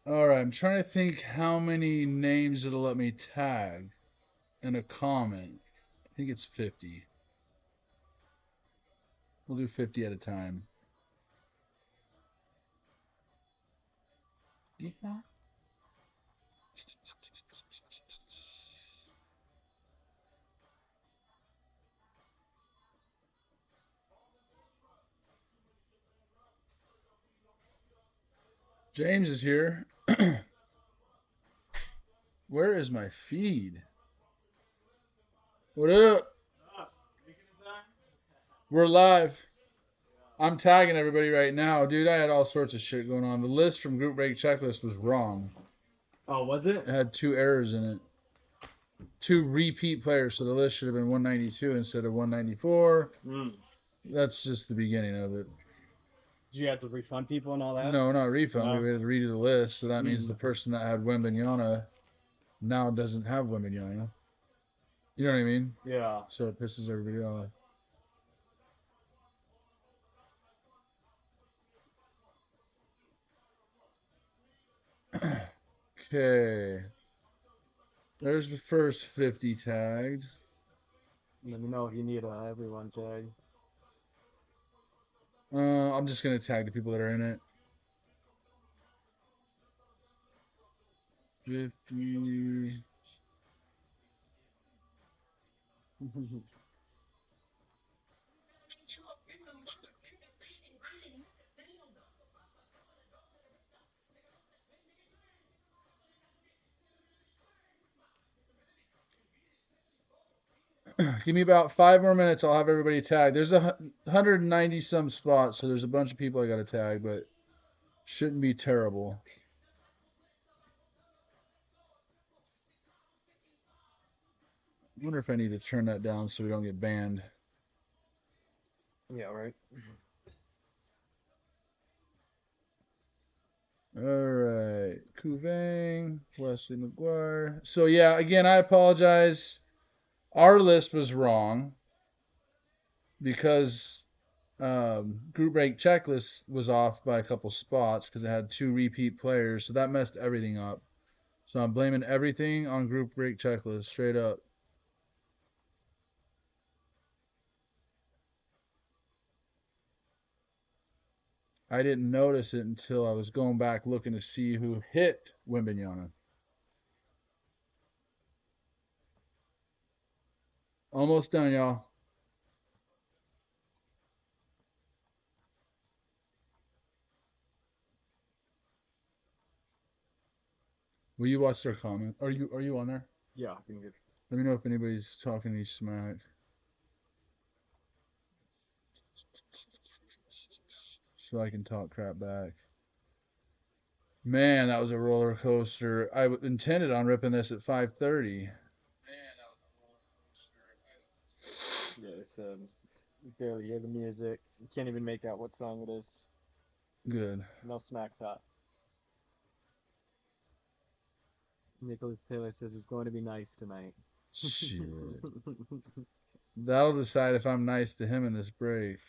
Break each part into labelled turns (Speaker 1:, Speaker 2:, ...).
Speaker 1: Alright, I'm trying to think how many names it'll let me tag in a comment. I think it's 50. We'll do 50 at a time. Yeah. James is here. Where is my feed? What up? We're live. I'm tagging everybody right now. Dude, I had all sorts of shit going on. The list from Group Break Checklist was wrong.
Speaker 2: Oh, was it?
Speaker 1: It had 2 errors in it. 2 repeat players, so the list should have been 192 instead of 194. That's just the beginning of it.
Speaker 2: Did you have to refund people and all that?
Speaker 1: No, not refund.
Speaker 2: No.
Speaker 1: We had to redo the list, so that means the person that had Wembanyama now doesn't have Wembanyama. You know what I mean?
Speaker 2: Yeah.
Speaker 1: So it pisses everybody off. Okay. There's the first 50 tagged.
Speaker 2: Let me know if you need everyone tag.
Speaker 1: I'm just going to tag the people that are in it. 50. Give me about 5 more minutes. I'll have everybody tagged. There's 190 some spots, so there's a bunch of people I got to tag, but shouldn't be terrible. I wonder if I need to turn that down so we don't get banned.
Speaker 2: Yeah, right.
Speaker 1: All right. Kuvang, Wesley McGuire. So, yeah, again, I apologize. Our list was wrong because Group Break Checklist was off by a couple spots because it had 2 repeat players. So that messed everything up. So I'm blaming everything on Group Break Checklist, straight up. I didn't notice it until I was going back looking to see who hit Wembanyama. Almost done, y'all. Will you watch their comment? Are you on there?
Speaker 2: Yeah, I can get.
Speaker 1: Let me know if anybody's talking any smack. So I can talk crap back. Man, that was a roller coaster. I intended on ripping this at 5:30.
Speaker 2: Yeah, it's you barely hear the music. You can't even make out what song it is.
Speaker 1: Good.
Speaker 2: No smack talk. Nicholas Taylor says it's going to be nice tonight.
Speaker 1: Shit. That'll decide if I'm nice to him in this break.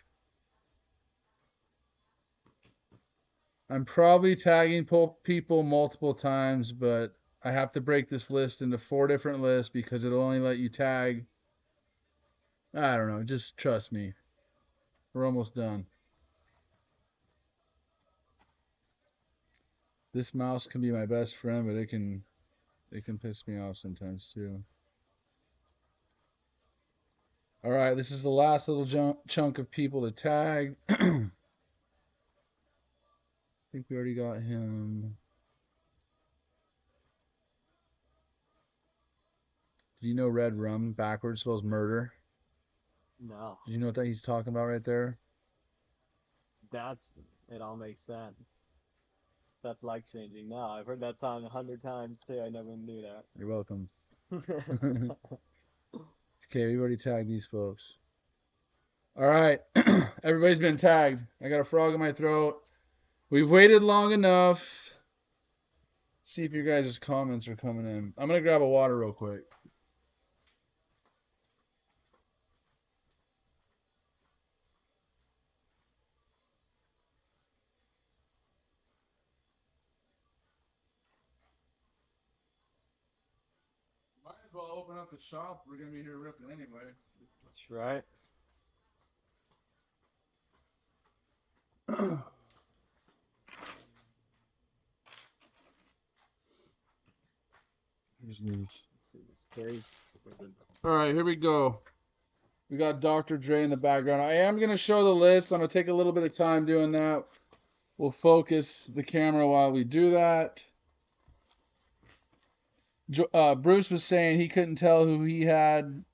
Speaker 1: I'm probably tagging people multiple times, but I have to break this list into 4 different lists because it'll only let you tag. I don't know. Just trust me. We're almost done. This mouse can be my best friend, but it can piss me off sometimes too. All right, this is the last little chunk of people to tag. I think we already got him. Do you know red rum backwards spells murder?
Speaker 2: No,
Speaker 1: Do you know what that he's talking about right there?
Speaker 2: that's it. All makes sense. That's life changing. No, I've heard that song 100 times too. I never knew
Speaker 1: You're welcome.
Speaker 2: that.
Speaker 1: Okay, we already tagged these folks. All right, everybody's been tagged. I got a frog in my throat. We've waited long enough. Let's see if your guys' comments are coming in. I'm gonna grab a water real quick. Might as well open up the shop. We're gonna be here ripping anyway.
Speaker 2: That's right.
Speaker 1: Here's news.
Speaker 2: Let's see this case.
Speaker 1: All right, here we go. We got Dr. Dre in the background. I am going to show the list. I'm going to take a little bit of time doing that. We'll focus the camera while we do that. Bruce was saying he couldn't tell who he had.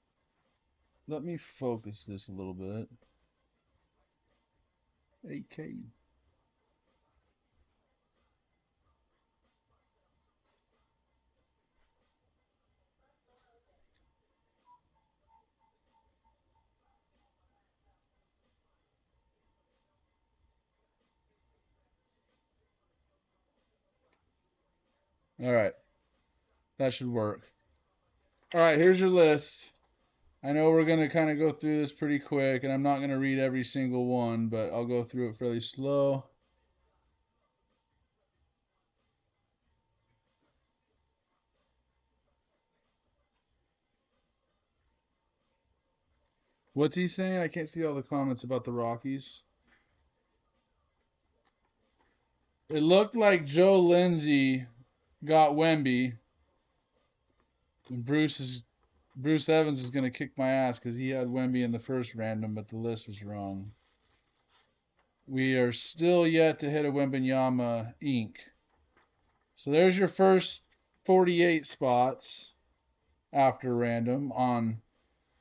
Speaker 1: Let me focus this a little bit. AK. All right. That should work. All right, here's your list. I know we're going to kind of go through this pretty quick, and I'm not going to read every single one, but I'll go through it fairly slow. What's he saying? I can't see all the comments about the Rockies. It looked like Joe Lindsay got Wemby. And Bruce Evans is going to kick my ass because he had Wemby in the first random, but the list was wrong. We are still yet to hit a Wembanyama Inc. So there's your first 48 spots after random on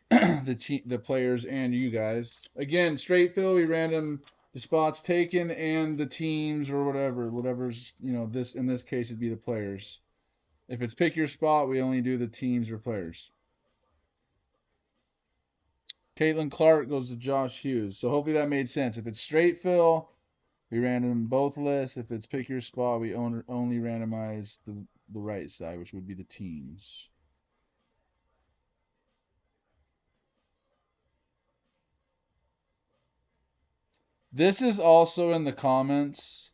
Speaker 1: the players and you guys. Again, straight fill, we random the spots taken and the teams or whatever's, this in this case it'd be the players. If it's pick your spot, we only do the teams or players. Caitlin Clark goes to Josh Hughes. So hopefully that made sense. If it's straight fill, we random both lists. If it's pick your spot, we only randomize the right side, which would be the teams. This is also in the comments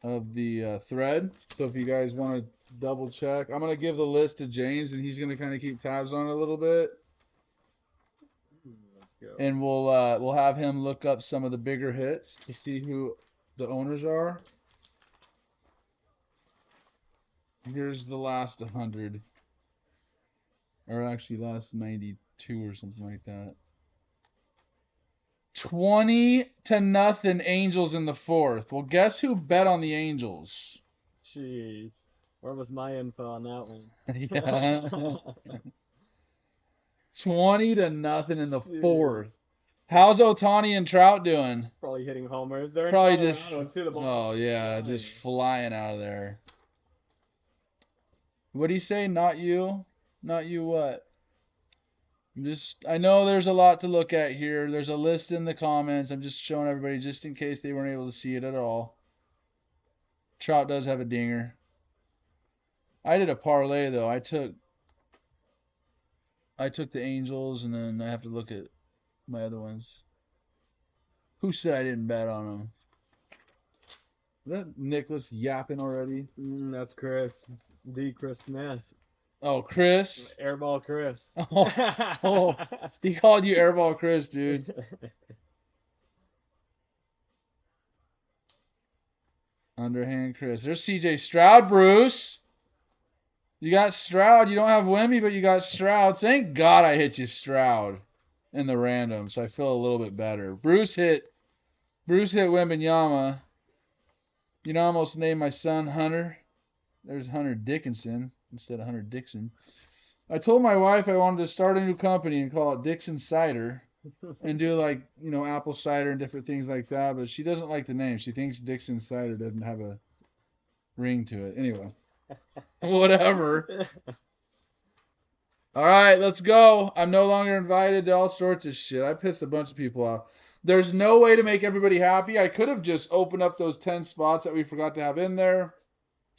Speaker 1: of the thread. So if you guys want to double check, I'm going to give the list to James, and he's going to kind of keep tabs on it a little bit.
Speaker 2: Let's go.
Speaker 1: And we'll have him look up some of the bigger hits to see who the owners are. Here's the last 100, or actually last 92 or something like that. 20-0 Angels in the fourth. Well, guess who bet on the Angels?
Speaker 2: Jeez. Where was my info on that one?
Speaker 1: Yeah. 20-0 in the
Speaker 2: Jeez.
Speaker 1: fourth. How's Ohtani and Trout doing?
Speaker 2: Probably hitting homers. They're in
Speaker 1: Probably
Speaker 2: Colorado,
Speaker 1: just.
Speaker 2: too, the ball's
Speaker 1: Oh yeah,
Speaker 2: flying.
Speaker 1: just flying out of there. What'd he say? Not you? Not you what? I know there's a lot to look at here. There's a list in the comments. I'm just showing everybody just in case they weren't able to see it at all. Trout does have a dinger. I did a parlay though. I took the Angels, and then I have to look at my other ones. Who said I didn't bet on them? Is that Nicholas yapping already?
Speaker 2: That's Chris. Chris Smith.
Speaker 1: Oh, Chris.
Speaker 2: Airball Chris.
Speaker 1: Oh, he called you Airball Chris, dude. Underhand Chris. There's CJ Stroud, Bruce. You got Stroud. You don't have Wemby, but you got Stroud. Thank God I hit you Stroud in the random, so I feel a little bit better. Bruce hit Wembanyama. You know, I almost named my son Hunter. There's Hunter Dickinson. instead of Hunter Dixon. I told my wife I wanted to start a new company and call it Dixon Cider and do like, apple cider and different things like that, but she doesn't like the name. She thinks Dixon Cider doesn't have a ring to it. Anyway, whatever. All right, let's go. I'm no longer invited to all sorts of shit. I pissed a bunch of people off. There's no way to make everybody happy. I could have just opened up those 10 spots that we forgot to have in there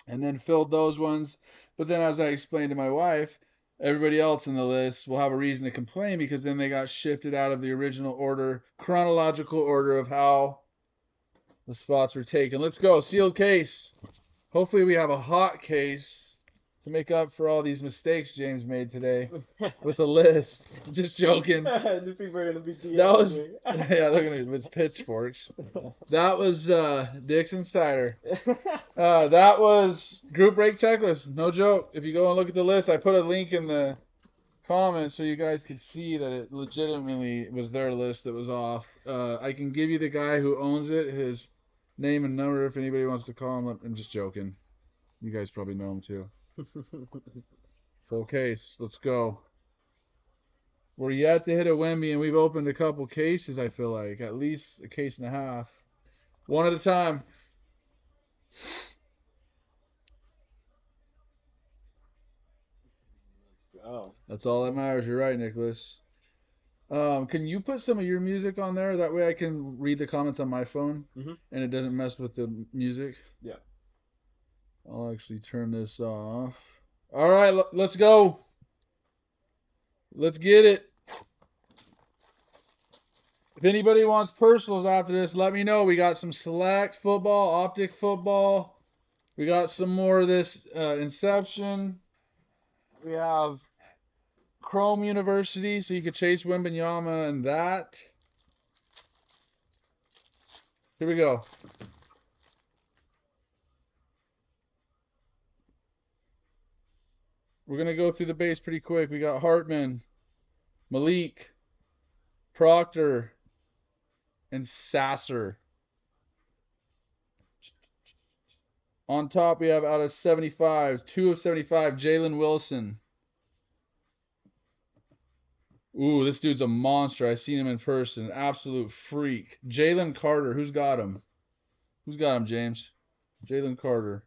Speaker 1: and then filled those ones. But then, as I explained to my wife, everybody else in the list will have a reason to complain because then they got shifted out of the original order, chronological order of how the spots were taken. Let's go. Sealed case. Hopefully we have a hot case to make up for all these mistakes James made today with the list. Just joking.
Speaker 2: The people are gonna be
Speaker 1: That was
Speaker 2: DMing
Speaker 1: yeah, they're gonna be with pitchforks. That was Dixon Cider. That was group break checklist. No joke. If you go and look at the list, I put a link in the comments so you guys could see that it legitimately was their list that was off. I can give you the guy who owns it, his name and number if anybody wants to call him. I'm just joking. You guys probably know him too. Full case. Let's go. We're yet to hit a Wemby, and we've opened a couple cases, I feel like. At least a case and a half. One at a time.
Speaker 2: Let's go.
Speaker 1: That's all that matters. You're right, Nicholas. Can you put some of your music on there? That way I can read the comments on my phone, and it doesn't mess with the music.
Speaker 2: Yeah.
Speaker 1: I'll actually turn this off. All right, let's go. Let's get it. If anybody wants personals after this, let me know. We got some select football, optic football. We got some more of this Inception. We have Chrome University, so you could chase Wembanyama and that. Here we go. We're going to go through the base pretty quick. We got Hartman, Malik, Proctor, and Sasser. On top, we have out of 75, 2 of 75, Jalen Wilson. Ooh, this dude's a monster. I've seen him in person. Absolute freak. Jalen Carter. Who's got him? Who's got him, James? Jalen Carter.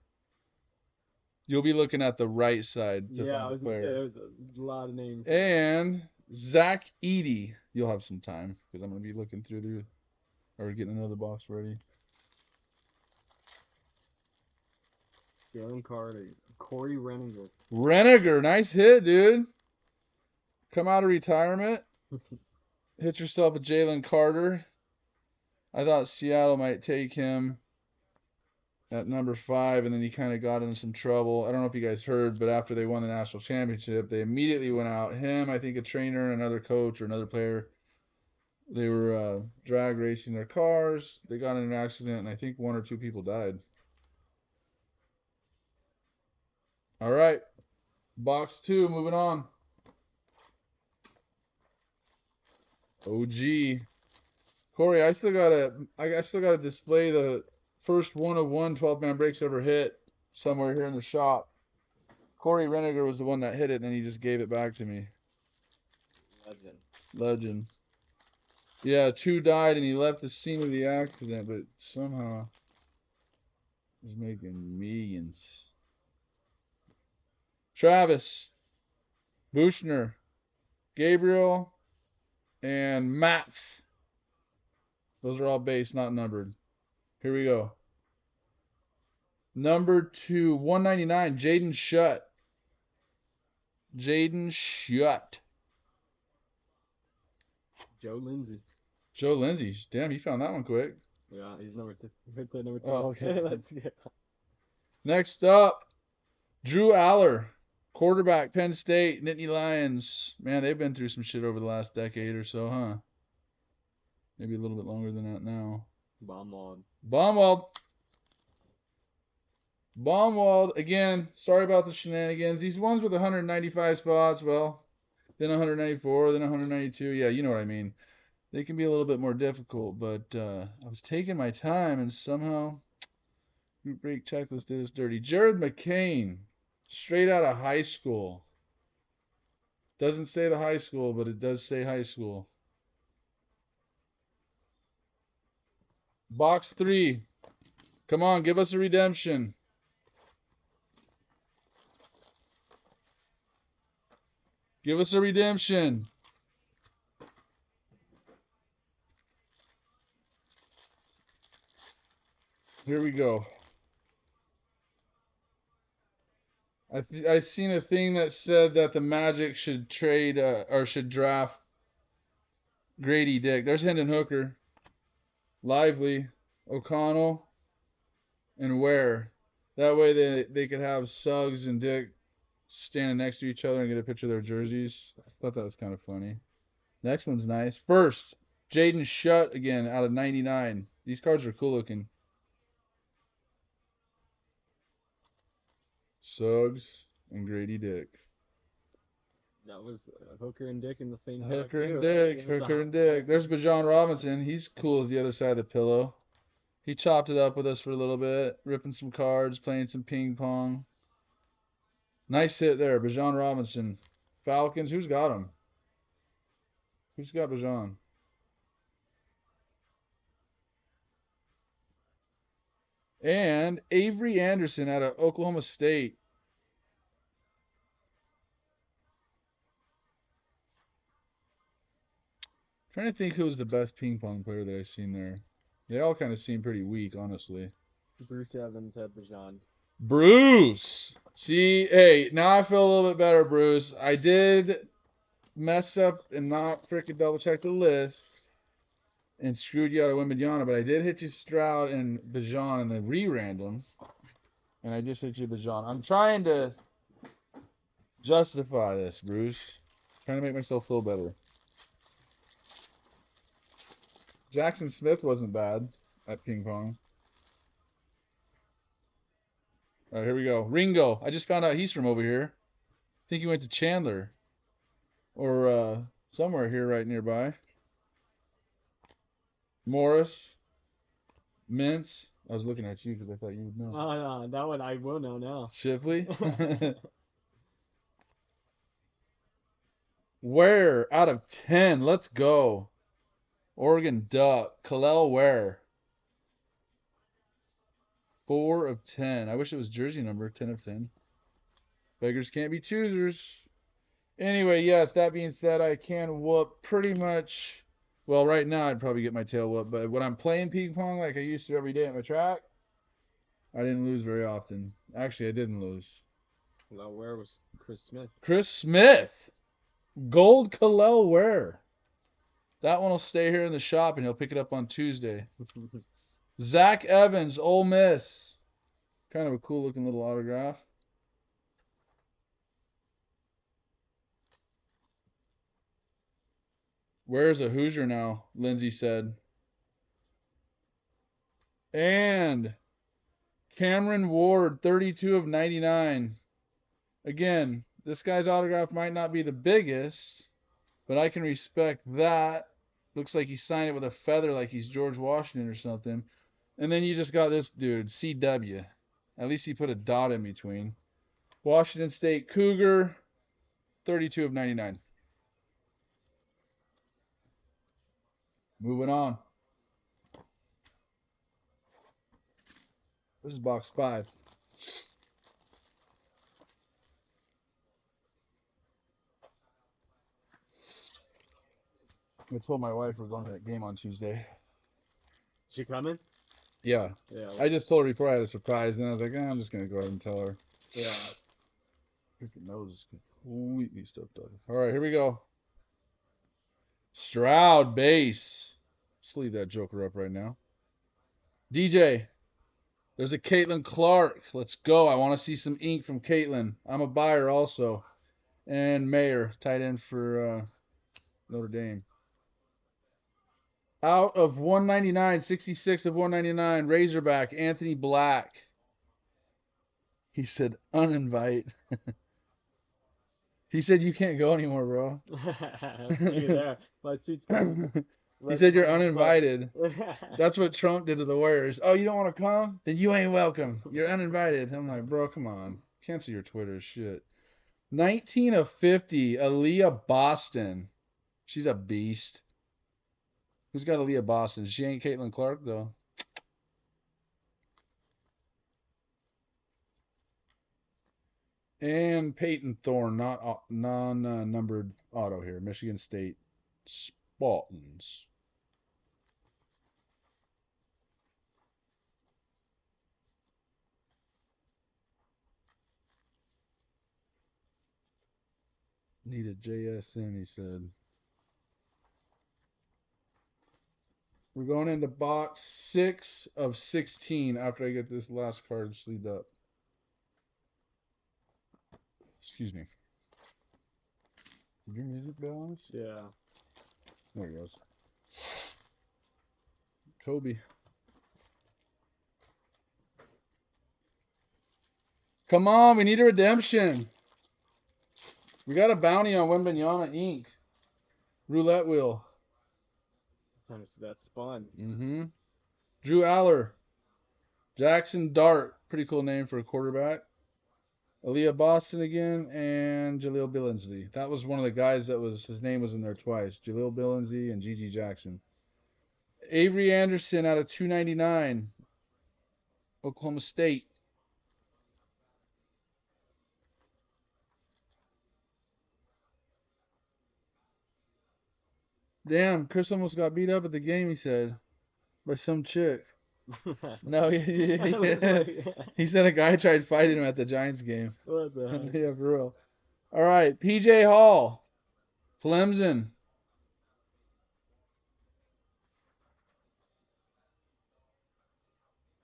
Speaker 1: You'll be looking at the right side.
Speaker 2: Yeah, I was gonna say there's a lot of names.
Speaker 1: And Zach Edey. You'll have some time because I'm gonna be looking through or getting another box ready.
Speaker 2: Jalen Carter, Corey Renninger.
Speaker 1: Renninger, nice hit, dude. Come out of retirement. Hit yourself a Jalen Carter. I thought Seattle might take him at number 5, and then he kind of got into some trouble. I don't know if you guys heard, but after they won the national championship, they immediately went out. Him, I think a trainer, another coach, or another player. They were drag racing their cars. They got in an accident, and I think 1 or 2 people died. All right. Box 2, moving on. OG. Corey, I still gotta display the first 1 of 1 12-man breaks ever hit somewhere here in the shop. Corey Renninger was the one that hit it, and then he just gave it back to me. Legend. Yeah, 2 died, and he left the scene of the accident, but somehow he's making millions. Travis, Buchner, Gabriel, and Mats. Those are all base, not numbered. Here we go. Number 2, 199, Jaden Shutt. Jaden Shutt.
Speaker 2: Joe Lindsay.
Speaker 1: Joe Lindsay. Damn, you found that one quick.
Speaker 2: Yeah, he's number 2. Right there, number 2.
Speaker 1: Oh, okay.
Speaker 2: Let's go.
Speaker 1: Next up, Drew Aller. Quarterback, Penn State, Nittany Lions. Man, they've been through some shit over the last decade or so, huh? Maybe a little bit longer than that now. Baumwald. Again, sorry about the shenanigans. These ones with 195 spots, well, then 194, then 192. Yeah, you know what I mean. They can be a little bit more difficult, but I was taking my time, and somehow group break checklist did us dirty. Jared McCain. Straight out of high school. Doesn't say the high school, but it does say high school. Box 3. Come on, give us a redemption. Give us a redemption. Here we go. I seen a thing that said that the Magic should trade or should draft Grady Dick. There's Hendon Hooker, Lively, O'Connell, and Ware. That way they could have Suggs and Dick standing next to each other and get a picture of their jerseys. Thought that was kind of funny. Next one's nice. First, Jaden Shutt again out of 99. These cards are cool looking. Suggs and Grady Dick.
Speaker 2: That was Hooker and Dick in the same pack
Speaker 1: Hooker and
Speaker 2: too,
Speaker 1: Dick.
Speaker 2: right?
Speaker 1: Hooker and Dick. There's Bajon Robinson. He's cool as the other side of the pillow. He chopped it up with us for a little bit, ripping some cards, playing some ping pong. Nice hit there, Bajon Robinson. Falcons. Who's got him? Who's got Bajon? And Avery Anderson out of Oklahoma State. Trying to think who was the best ping pong player that I've seen there. They all kind of seem pretty weak, honestly.
Speaker 2: Bruce Evans had Bajan.
Speaker 1: Bruce! See, hey, now I feel a little bit better, Bruce. I did mess up and not freaking double check the list and screwed you out of Wembanyama, but I did hit you Stroud and Bajan in a re-random, and I just hit you Bajan. I'm trying to justify this, Bruce. Trying to make myself feel better. Jackson Smith wasn't bad at ping pong. All right, here we go. Ringo. I just found out he's from over here. I think he went to Chandler or somewhere here right nearby. Morris. Mintz. I was looking at you because I thought you would know.
Speaker 2: Oh, no, that one I will know now.
Speaker 1: Shipley. Ware out of 10. Let's go. Oregon Duck. Kalel Ware. 4 of 10. I wish it was jersey number 10 of 10. Beggars can't be choosers. Anyway, yes, that being said, I can whoop pretty much. Well, right now I'd probably get my tail whooped, but when I'm playing ping pong like I used to every day at my track, I didn't lose very often. Actually, I didn't lose.
Speaker 2: Well, where was Chris Smith?
Speaker 1: Chris Smith. Gold Kalel Ware. That one will stay here in the shop and he'll pick it up on Tuesday. Zach Evans, Ole Miss. Kind of a cool looking little autograph. Where's a Hoosier now? Lindsay said. And Cameron Ward, 32 of 99. Again, this guy's autograph might not be the biggest, but I can respect that. Looks like he signed it with a feather like he's George Washington or something. And then you just got this dude, CW. At least he put a dot in between. Washington State Cougar, 32 of 99. Moving on. This is box 5. I told my wife we're going to that game on Tuesday.
Speaker 2: She coming?
Speaker 1: Yeah.
Speaker 2: Yeah.
Speaker 1: I just told her before I had a surprise, and I was like, I'm just going to go ahead and tell her.
Speaker 2: Yeah.
Speaker 1: Freaking nose is completely stuffed up. All right, here we go. Stroud base. Let's leave that joker up right now. DJ, there's a Caitlin Clark. Let's go. I want to see some ink from Caitlin. I'm a buyer also. And Mayer, tight end for Notre Dame. Out of 199, 66 of 199, Razorback, Anthony Black. He said, uninvite. He said, you can't go anymore, bro.
Speaker 2: See you there. My seat's
Speaker 1: He said, you're uninvited. That's what Trump did to the Warriors. Oh, you don't want to come? Then you ain't welcome. You're uninvited. I'm like, bro, come on. Can't see your Twitter. Shit. 19 of 50. Aaliyah Boston. She's a beast. Who's got Aaliyah Boston? She ain't Caitlin Clark, though. And Peyton Thorne, not non-numbered auto here. Michigan State Spartans. Need a JSN, he said. We're going into box 6 of 16 after I get this last card sleeved up. Excuse me. Did your music balance?
Speaker 2: Yeah.
Speaker 1: There it goes. Kobe. Come on, we need a redemption. We got a bounty on Wembanyama Inc. Roulette wheel.
Speaker 2: Trying to see that spun.
Speaker 1: Mm-hmm. Drew Aller. Jackson Dart. Pretty cool name for a quarterback. Aaliyah Boston again, and Jaleel Billingsley. That was one of the guys that was, his name was in there twice. Jaleel Billingsley and Gigi Jackson. Avery Anderson out of 299. Oklahoma State. Damn, Chris almost got beat up at the game, he said, by some chick. No, he said a guy tried fighting him at the Giants game.
Speaker 2: What the heck?
Speaker 1: Yeah, for real. All right, PJ Hall, Clemson.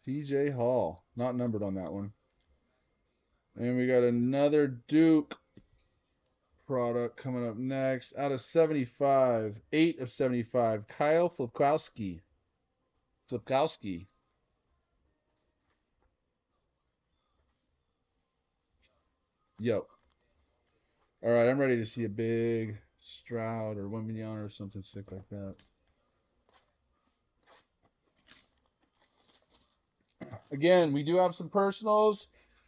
Speaker 1: PJ Hall, not numbered on that one. And we got another Duke product coming up next. Out of 75, 8 of 75, Kyle Flipkowski. Yo. All right, I'm ready to see a big Stroud or Wembanyama or something sick like that. Again, we do have some personals.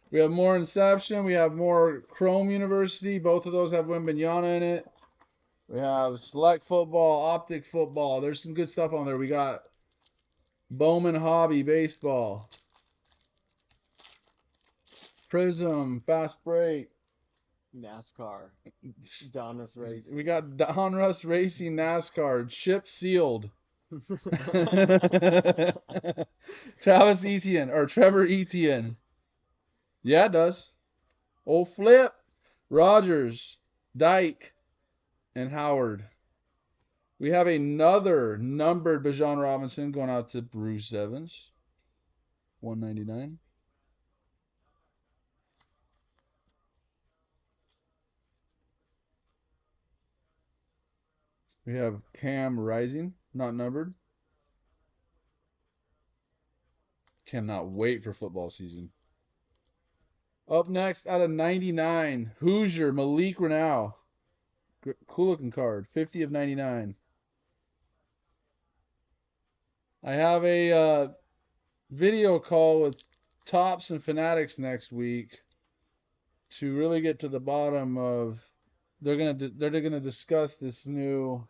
Speaker 1: We have more Inception. We have more Chrome University. Both of those have Wembanyama in it. We have Select Football, Optic Football. There's some good stuff on there. We got Bowman Hobby Baseball. Prism, Fast Break.
Speaker 2: NASCAR. Donruss Racing.
Speaker 1: We got Donruss Racing NASCAR. Ship sealed. Travis Etienne, or Trevor Etienne. Yeah, it does. Old Flip, Rogers, Dyke, and Howard. We have another numbered Bijan Robinson going out to Bruce Evans. 199. We have Cam Rising, not numbered. Cannot wait for football season. Up next, out of 99, Hoosier, Malik Reneau. Cool looking card, 50 of 99. I have a video call with Tops and Fanatics next week to really get to the bottom of. They're gonna discuss this new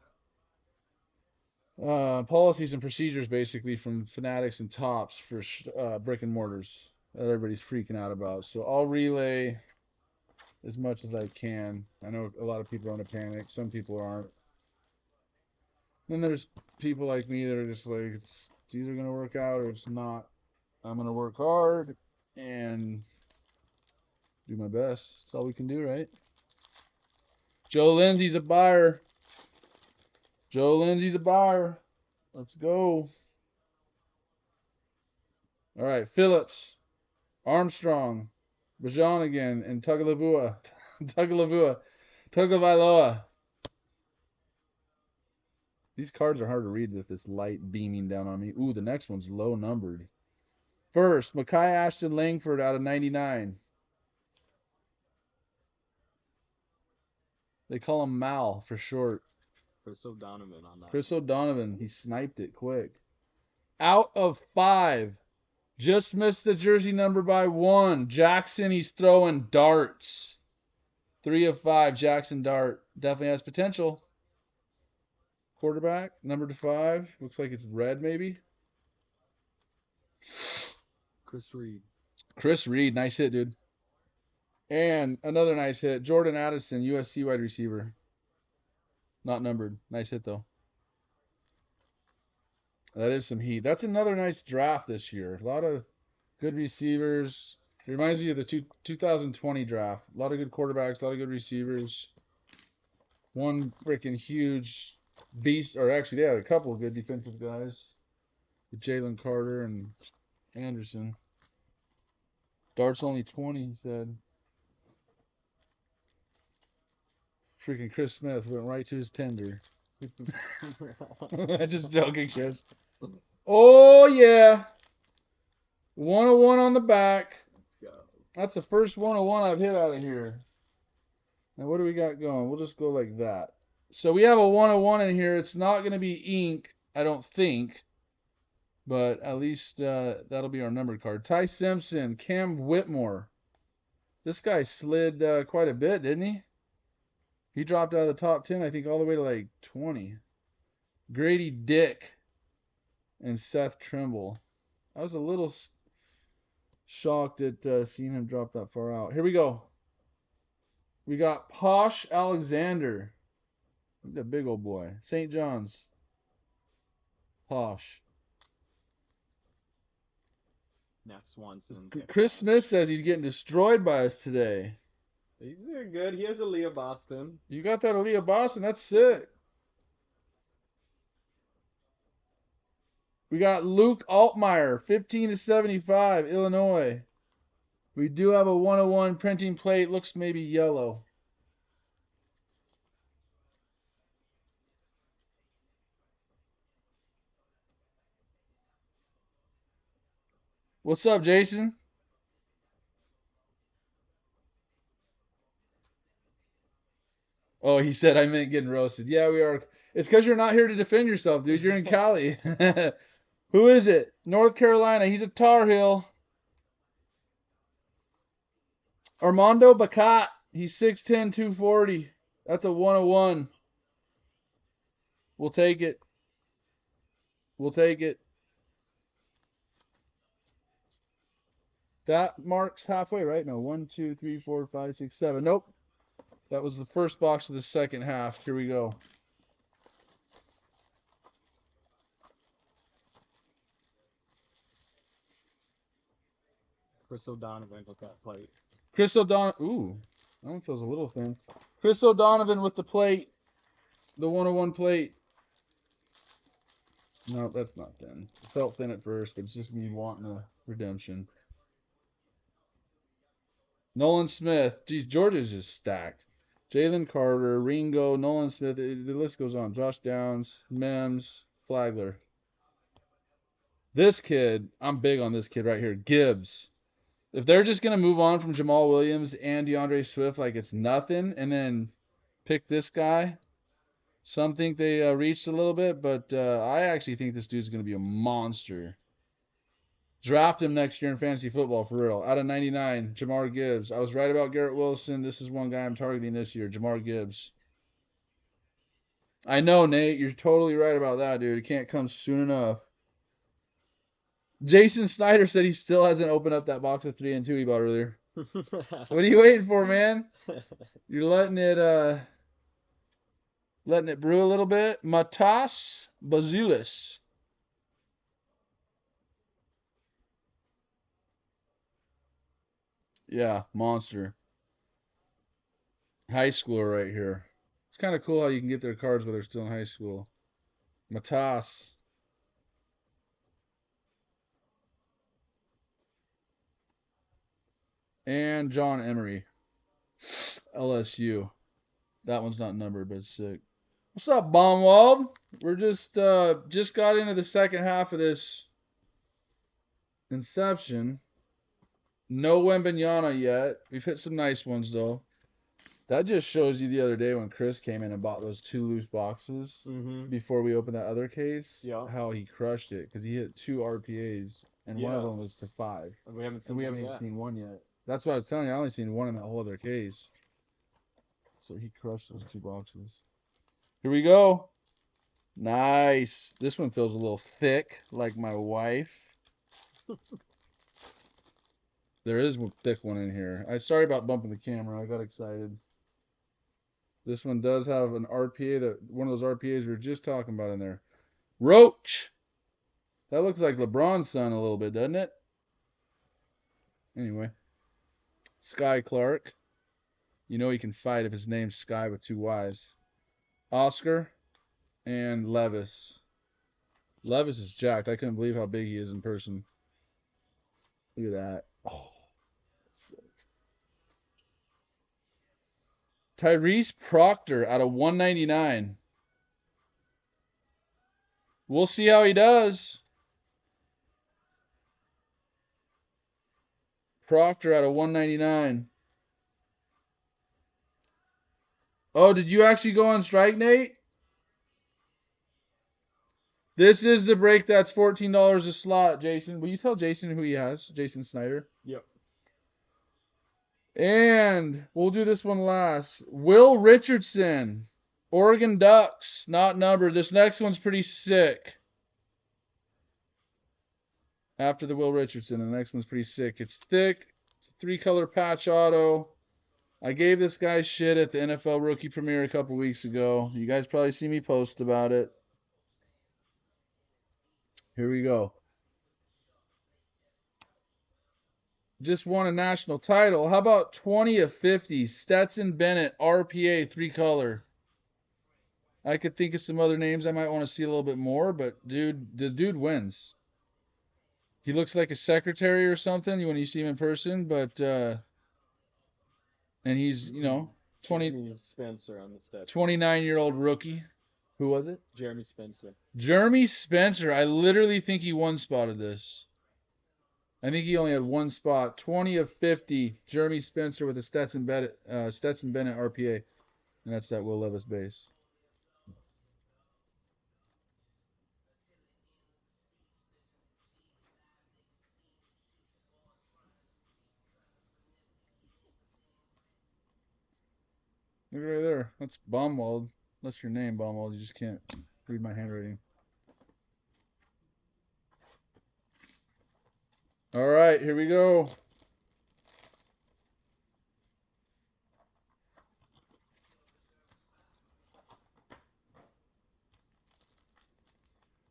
Speaker 1: policies and procedures, basically, from Fanatics and Tops for brick and mortars that everybody's freaking out about. So I'll relay as much as I can. I know a lot of people are in a panic. Some people aren't. Then there's people like me that are just like, it's either going to work out or it's not. I'm going to work hard and do my best. That's all we can do, right? Joe Lindsay's a buyer. Let's go. All right, Phillips, Armstrong, Bijan again, and Tagovailoa. These cards are hard to read with this light beaming down on me. Ooh, the next one's low numbered. First, Mekhi Ashton Langford out of 99. They call him Mal for short.
Speaker 2: Chris O'Donovan on that.
Speaker 1: Chris O'Donovan, he sniped it quick. Out of 5, Just missed the jersey number by 1. Jackson, he's throwing darts. 3 of 5, Jackson Dart. Definitely has potential. Quarterback, number 5. Looks like it's red, maybe.
Speaker 2: Chris Reed.
Speaker 1: Chris Reed, nice hit, dude. And another nice hit. Jordan Addison, USC wide receiver. Not numbered. Nice hit, though. That is some heat. That's another nice draft this year. A lot of good receivers. It reminds me of the 2020 draft. A lot of good quarterbacks, a lot of good receivers. One freaking huge beast, or actually they had a couple of good defensive guys. With Jalen Carter and Anderson. Dart's only 20, he said. Freaking Chris Smith went right to his tender. Just joking, Chris. Oh, yeah. 101 on the back.
Speaker 2: Let's go.
Speaker 1: That's the first 101 I've hit out of here. Now, what do we got going? We'll just go like that. So we have a 101 in here. It's not going to be ink, I don't think. But at least that'll be our numbered card. Ty Simpson, Cam Whitmore. This guy slid quite a bit, didn't he? He dropped out of the top 10, I think, all the way to like 20. Grady Dick and Seth Trimble. I was a little shocked at seeing him drop that far out. Here we go. We got Posh Alexander. He's a big old boy. St. John's. Posh.
Speaker 2: Next Swanson.
Speaker 1: Chris Smith says he's getting destroyed by us today.
Speaker 2: He's doing good. He has Aaliyah Boston.
Speaker 1: You got that Aaliyah Boston. That's sick. We got Luke Altmaier, 15 to 75, Illinois. We do have a 101 printing plate. Looks maybe yellow. What's up, Jason? Oh, he said I meant getting roasted. Yeah, we are. It's because you're not here to defend yourself, dude. You're in Cali. Who is it? North Carolina. He's a Tar Heel. Armando Bacot. He's 6'10", 240. That's a 101. We'll take it. We'll take it. That marks halfway, right? No, 1, 2, 3, 4, 5, 6, 7. Nope. That was the first box of the second half. Here we go.
Speaker 2: Chris O'Donovan with that plate.
Speaker 1: Chris O'Donovan. Ooh, I don't know if it was a little thin. Chris O'Donovan with the plate. The 101 plate. No, that's not thin. It felt thin at first, but it's just me wanting a redemption. Nolan Smith. Geez, Georgia's just stacked. Jalen Carter, Ringo, Nolan Smith. The list goes on. Josh Downs, Mims, Flagler. This kid, I'm big on this kid right here. Gibbs. If they're just going to move on from Jamal Williams and DeAndre Swift like it's nothing and then pick this guy, some think they reached a little bit, but I actually think this dude's going to be a monster. Draft him next year in fantasy football, for real. Out of 99, Jamar Gibbs. I was right about Garrett Wilson. This is one guy I'm targeting this year, Jamar Gibbs. I know, Nate. You're totally right about that, dude. It can't come soon enough. Jason Snyder said he still hasn't opened up that box of 3 and 2 he bought earlier. What are you waiting for, man? You're letting it brew a little bit. Matas Bazulis. Yeah, monster. High schooler right here. It's kind of cool how you can get their cards while they're still in high school. Matas. And John Emery. LSU. That one's not numbered, but it's sick. What's up, Baumwald? We're just got into the second half of this Inception. No Wembanyama yet. We've hit some nice ones, though. That just shows you the other day when Chris came in and bought those 2 loose boxes before we opened that other case,
Speaker 2: Yeah.
Speaker 1: how he crushed it because he hit 2 RPAs. and one of them was to 5.
Speaker 2: And we haven't
Speaker 1: And
Speaker 2: seen
Speaker 1: we
Speaker 2: one
Speaker 1: haven't even
Speaker 2: yet.
Speaker 1: seen one yet. That's what I was telling you. I only seen one in that whole other case. So he crushed those 2 boxes. Here we go. Nice. This one feels a little thick, like my wife. There is a thick one in here. Sorry about bumping the camera. I got excited. This one does have an RPA, one of those RPAs we were just talking about in there. Roach. That looks like LeBron's son a little bit, doesn't it? Anyway. Sky Clark. You know he can fight if his name's Sky with 2 Y's. Oscar and Levis. Levis is jacked. I couldn't believe how big he is in person. Look at that. Oh, sick. Tyrese Proctor out of 199. We'll see how he does. Proctor out of 199. Oh, did you actually go on strike, Nate? This is the break that's $14 a slot, Jason. Will you tell Jason who he has? Jason Snyder.
Speaker 2: Yep.
Speaker 1: And we'll do this one last. Will Richardson, Oregon Ducks, not numbered. This next one's pretty sick. After the Will Richardson, the next one's pretty sick. It's thick. It's a 3-color patch auto. I gave this guy shit at the NFL Rookie Premiere a couple weeks ago. You guys probably see me post about it. Here we go. Just won a national title. How about 20 of 50? Stetson Bennett, RPA, 3-color. I could think of some other names I might want to see a little bit more, but the dude wins. He looks like a secretary or something when you see him in person, but and he's,
Speaker 2: 20 Spencer on the steps.
Speaker 1: 29-year-old rookie. Who was it?
Speaker 2: Jeremy Spencer.
Speaker 1: Jeremy Spencer. I literally think he one-spotted this. I think he only had 1 spot. 20 of 50. Jeremy Spencer with a Stetson Bennett RPA. And that's that Will Levis base. Look right there. That's Baumwald. That's your name, Baumwald. You just can't read my handwriting. All right, here we go.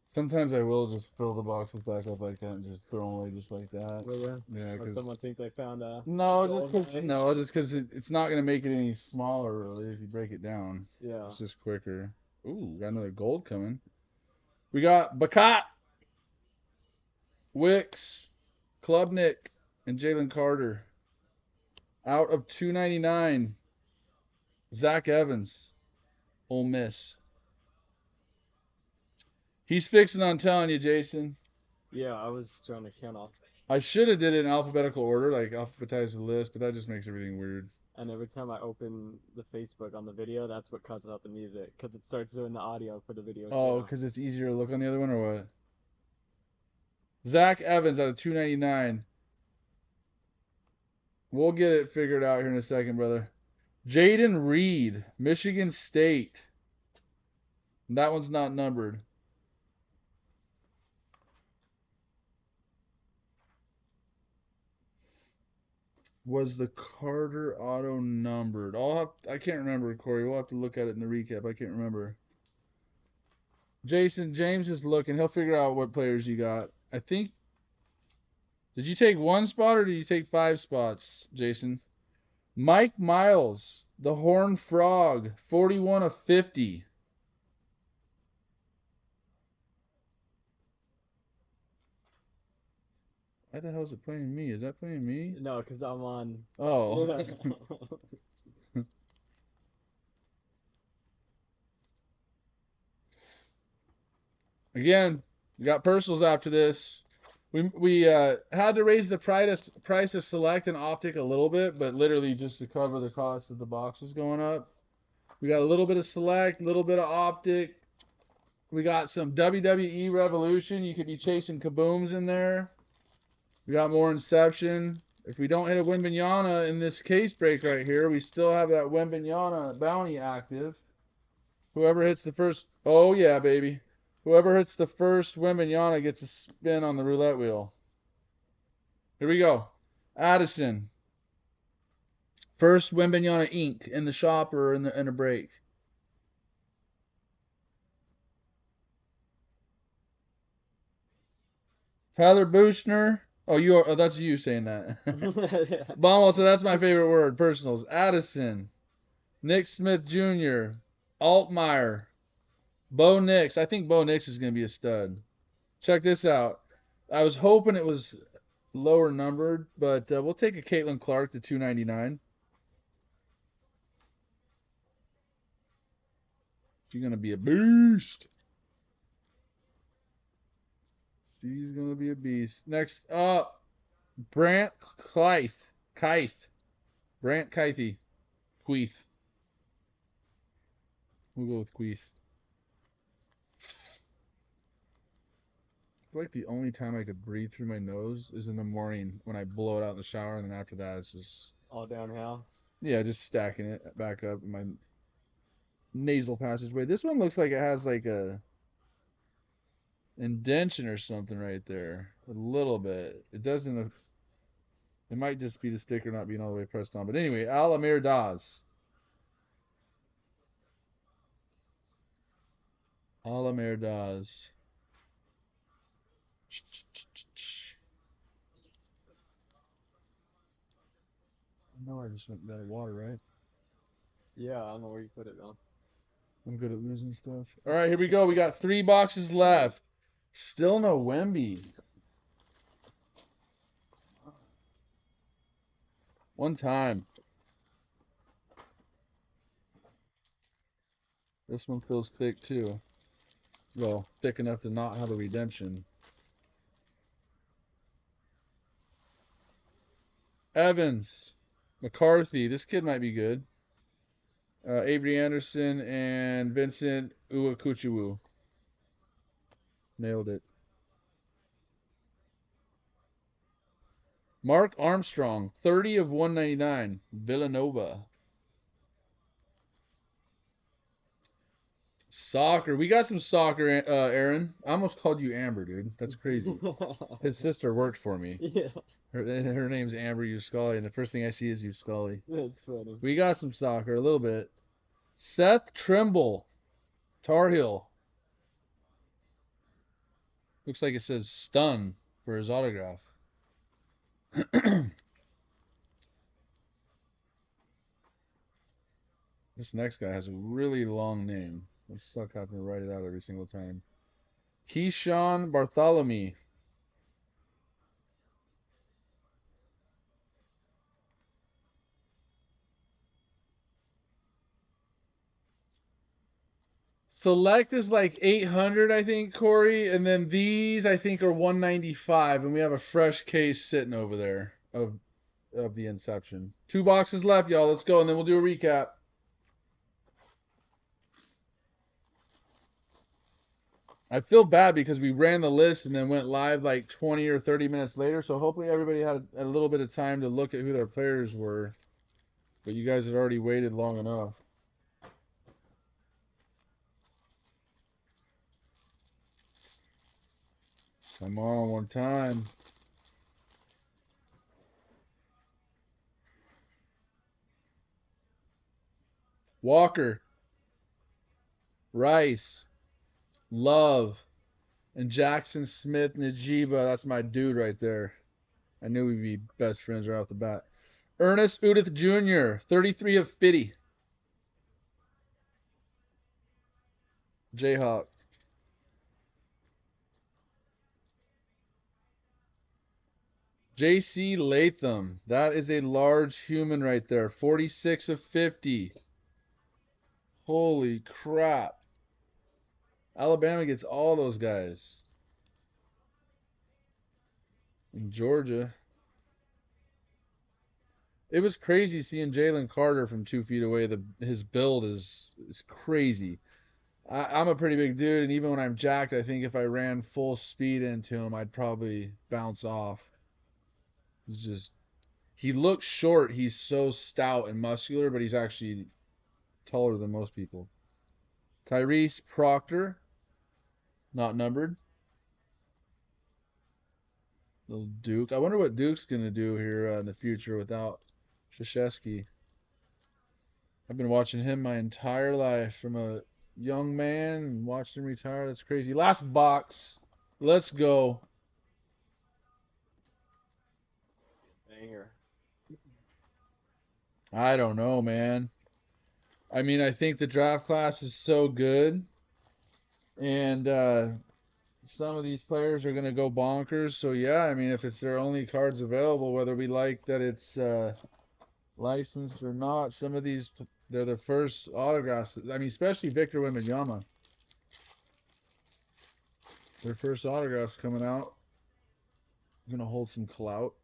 Speaker 1: Sometimes I will just fill the boxes back up like that and just throw them away just like that.
Speaker 2: Really?
Speaker 1: Yeah,
Speaker 2: Or
Speaker 1: because
Speaker 2: someone think they found a
Speaker 1: no,
Speaker 2: gold
Speaker 1: just because it's not gonna make it any smaller really if you break it down.
Speaker 2: Yeah.
Speaker 1: It's just quicker. Ooh, got another gold coming. We got Bacat, Wicks, Klubnik, and Jalen Carter. Out of 299, Zach Evans, Ole Miss. He's fixing on telling you, Jason.
Speaker 2: Yeah, I was trying to count off.
Speaker 1: I should have did it in alphabetical order, like alphabetize the list, but that just makes everything weird.
Speaker 2: And every time I open the Facebook on the video, that's what cuts out the music, because it starts doing the audio for the video.
Speaker 1: Oh,
Speaker 2: too.
Speaker 1: because it's easier to look on the other one, or what? Zach Evans out of 299. We'll get it figured out here in a second, brother. Jaden Reed, Michigan State. That one's not numbered. Was the Carter auto numbered? I can't remember, Corey. We'll have to look at it in the recap. I can't remember. James is looking. He'll figure out what players you got. I think. Did you take 1 spot or did you take 5 spots, Jason? Mike Miles, the Horned Frog, 41 of 50. Why the hell is it playing me? Is that playing me?
Speaker 2: No, because I'm on.
Speaker 1: Oh. Again, we got personals after this. We had to raise the price of Select and Optic a little bit, but literally just to cover the cost of the boxes going up. We got a little bit of Select, a little bit of Optic. We got some WWE Revolution. You could be chasing kabooms in there. We got more Inception. If we don't hit a Wimbignana in this case break right here, we still have that Wimbignana bounty active. Whoever hits the first, oh yeah, baby. Whoever hits the first Wimbignana gets a spin on the roulette wheel. Here we go. Addison. First Wimbignana ink in the shop or in a break. Tyler Buchner. Oh, that's you saying that. Bommel, so that's my favorite word. Personals. Addison. Nick Smith Jr. Altmaier. Bo Nix. I think Bo Nix is going to be a stud. Check this out. I was hoping it was lower numbered, but we'll take a Caitlin Clark to 299. She's going to be a beast. She's going to be a beast. Next up, Brant Keith. Brant Keithy. Queeth. We'll go with Queeth. I feel like the only time I could breathe through my nose is in the morning when I blow it out in the shower, and then after that it's just
Speaker 2: All downhill.
Speaker 1: yeah, just stacking it back up in my nasal passageway. This one looks like it has like a indention or something right there, a little bit. It doesn't. It might just be the sticker not being all the way pressed on. But anyway, Alamir Daz. Alamir Daz. No, I just went out of water, right?
Speaker 2: Yeah, I don't know where you put it though.
Speaker 1: I'm good at losing stuff. All right, here we go. We got 3 boxes left. Still no Wemby. One time. This one feels thick too. Well, thick enough to not have a redemption. Evans. McCarthy. This kid might be good. Avery Anderson and Vincent Uwakuchiwu. Nailed it. Mark Armstrong. 30 of 199. Villanova. Soccer. We got some soccer, Aaron. I almost called you Amber, dude. That's crazy. His sister worked for me.
Speaker 2: Yeah,
Speaker 1: Her name's Amber Uscali, and the first thing I see is Uscali.
Speaker 2: that's funny.
Speaker 1: We got some soccer, a little bit. Seth Trimble. Tar Heel. Looks like it says stun for his autograph. This next guy has a really long name. I suck having to write it out every single time. Keyshawn Bartholomew. Select is like 800, I think, Corey, and then these I think are 195, and we have a fresh case sitting over there of the Inception. 2 boxes left, y'all. Let's go, and then we'll do a recap. I feel bad because we ran the list and then went live like 20 or 30 minutes later, so hopefully everybody had a little bit of time to look at who their players were. But you guys had already waited long enough. Come on, one time. Walker, Rice, Love, and Jackson Smith Najiba. That's my dude right there. I knew we'd be best friends right off the bat. Ernest Udith Jr., 33 of 50. Jayhawk. J.C. Latham. That is a large human right there. 46 of 50. Holy crap. Alabama gets all those guys. In Georgia. It was crazy seeing Jalen Carter from 2 feet away. His build is crazy. I'm a pretty big dude, and even when I'm jacked, I think if I ran full speed into him, I'd probably bounce off. He's just, he looks short. He's so stout and muscular, but he's actually taller than most people. Tyrese Proctor, not numbered. Little Duke. I wonder what Duke's going to do here in the future without Krzyzewski. I've been watching him my entire life from a young man and watched him retire. That's crazy. Last box. Let's go.
Speaker 2: Banger.
Speaker 1: I don't know, man. I mean, I think the draft class is so good, and some of these players are going to go bonkers. So yeah, I mean, if it's their only cards available, whether we like that it's licensed or not, some of these they're the first autographs. I mean, especially Victor Wembanyama. Their first autographs coming out. Gonna hold some clout.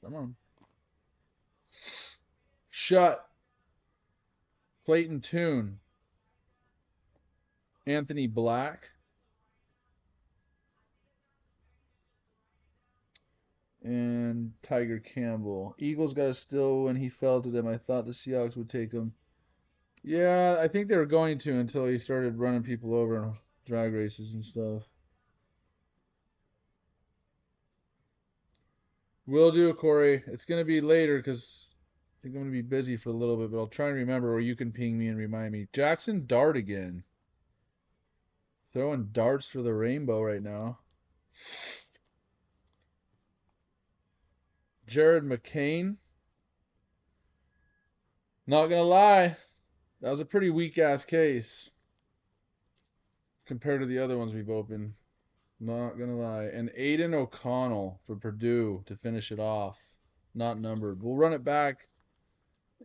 Speaker 1: Come on. Shut. Clayton Tune. Anthony Black. And Tiger Campbell. Eagles got a steal when he fell to them. I thought the Seahawks would take him. Yeah, I think they were going to until he started running people over in drag races and stuff. Will do, Corey. It's going to be later because I think I'm going to be busy for a little bit, but I'll try and remember, or you can ping me and remind me. Jackson Dart again. Throwing darts for the rainbow right now. Jared McCain. Not going to lie, that was a pretty weak-ass case compared to the other ones we've opened. Not going to lie. And Aiden O'Connell for Purdue to finish it off. Not numbered. We'll run it back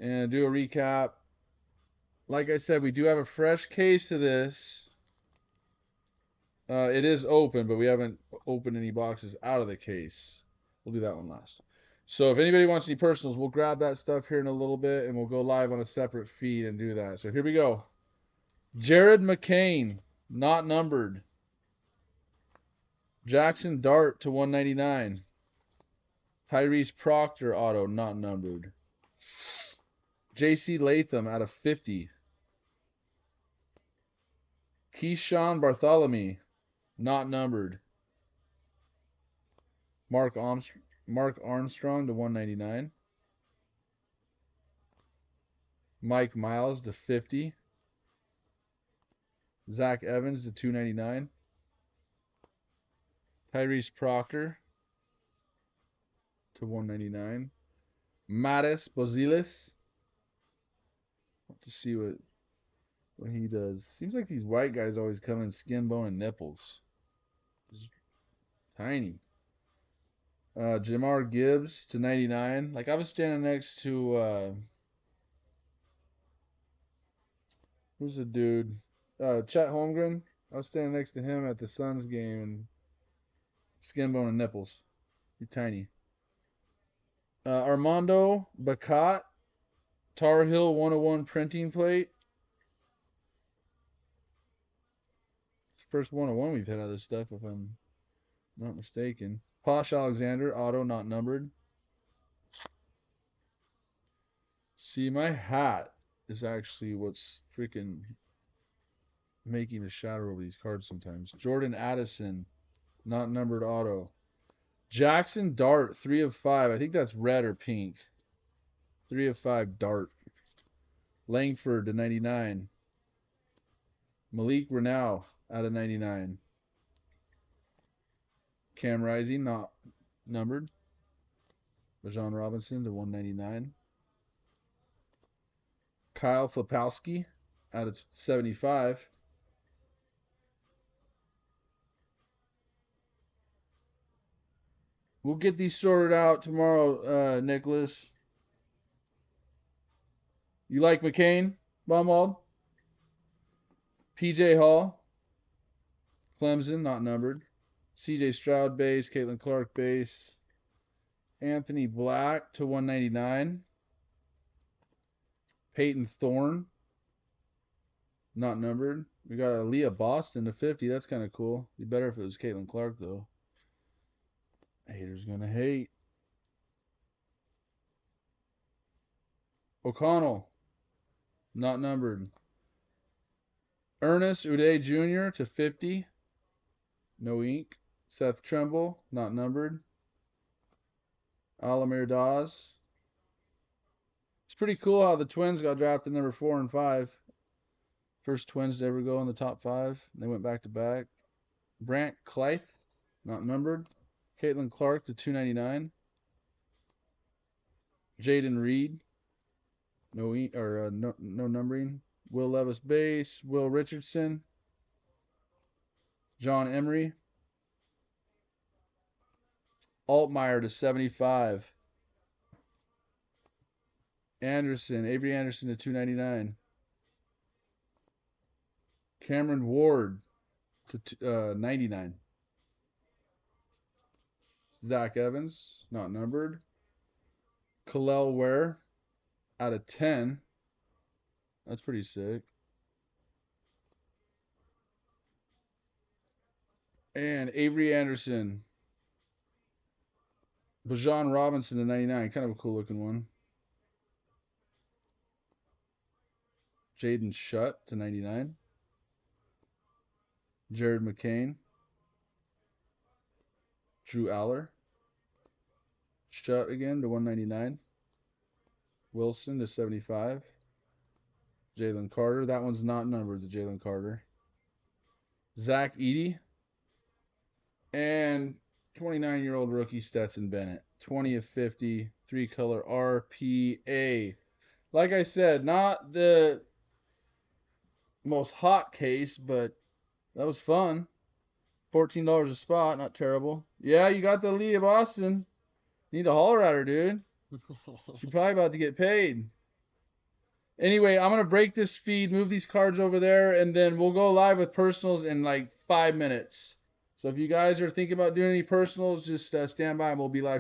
Speaker 1: and do a recap. Like I said, we do have a fresh case of this. It is open, but we haven't opened any boxes out of the case. We'll do that one last. So if anybody wants any personals, we'll grab that stuff here in a little bit, and we'll go live on a separate feed and do that. So here we go. Jared McCain, not numbered. Jackson Dart to 199. Tyrese Proctor auto, not numbered. J.C. Latham out of 50. Keyshawn Bartholomew, not numbered. Mark Armstrong to 199. Mike Miles to 50. Zach Evans to 299. Tyrese Proctor to 199. Mattis Bozilis. To see what he does. Seems like these white guys always come in skin, bone, and nipples. It's tiny. Jamar Gibbs to 99. Like I was standing next to who's the dude? Chet Holmgren. I was standing next to him at the Suns game, and skin, bone, and nipples. You're tiny. Armando Bacot, Tar Heel 101 printing plate. It's the first 101 we've had out of this stuff, if I'm not mistaken. Posh Alexander, auto, not numbered. See, my hat is actually what's freaking making the shadow over these cards sometimes. Jordan Addison, not numbered auto. Jackson Dart, 3 of 5. I think that's red or pink. 3 of 5 Dart. Langford to 99. Malik Reneau out of 99. Cam Rising, not numbered. Bajan Robinson to 199. Kyle Flapowski out of 75. We'll get these sorted out tomorrow, Nicholas. You like McCain, Baumwald? PJ Hall, Clemson, not numbered. CJ Stroud base, Caitlin Clark base. Anthony Black to 199. Peyton Thorne, not numbered. We got Aaliyah Boston to 50. That's kind of cool. Be better if it was Caitlin Clark, though. Haters gonna hate. O'Connell, not numbered. Ernest Uday Jr. to 50, no ink. Seth Trimble, not numbered. Alamir Dawes. It's pretty cool how the Twins got drafted number 4 and 5. First Twins to ever go in the top 5. They went back to back. Brant Clythe, not numbered. Caitlin Clark to 299. Jaden Reed, no numbering. Will Levis base. Will Richardson. John Emery. Altmaier to 75. Avery Anderson to 299. Cameron Ward to 99. Zach Evans, not numbered. Kalel Ware out of 10. That's pretty sick. And Avery Anderson. Bajan Robinson to 99. Kind of a cool looking one. Jaden Shutt to 99. Jared McCain. Drew Aller. Shutt again to 199. Wilson to 75. Jalen Carter. That one's not numbered, the Jalen Carter. Zach Edey. And 29-year-old rookie Stetson Bennett. 20 of 50. 3-color RPA. Like I said, not the most hot case, but that was fun. $14 a spot, not terrible. Yeah, you got the Leah Boston. Need to holler at her, dude. She's probably about to get paid. Anyway, I'm going to break this feed, move these cards over there, and then we'll go live with personals in like 5 minutes. So if you guys are thinking about doing any personals, just stand by and we'll be live.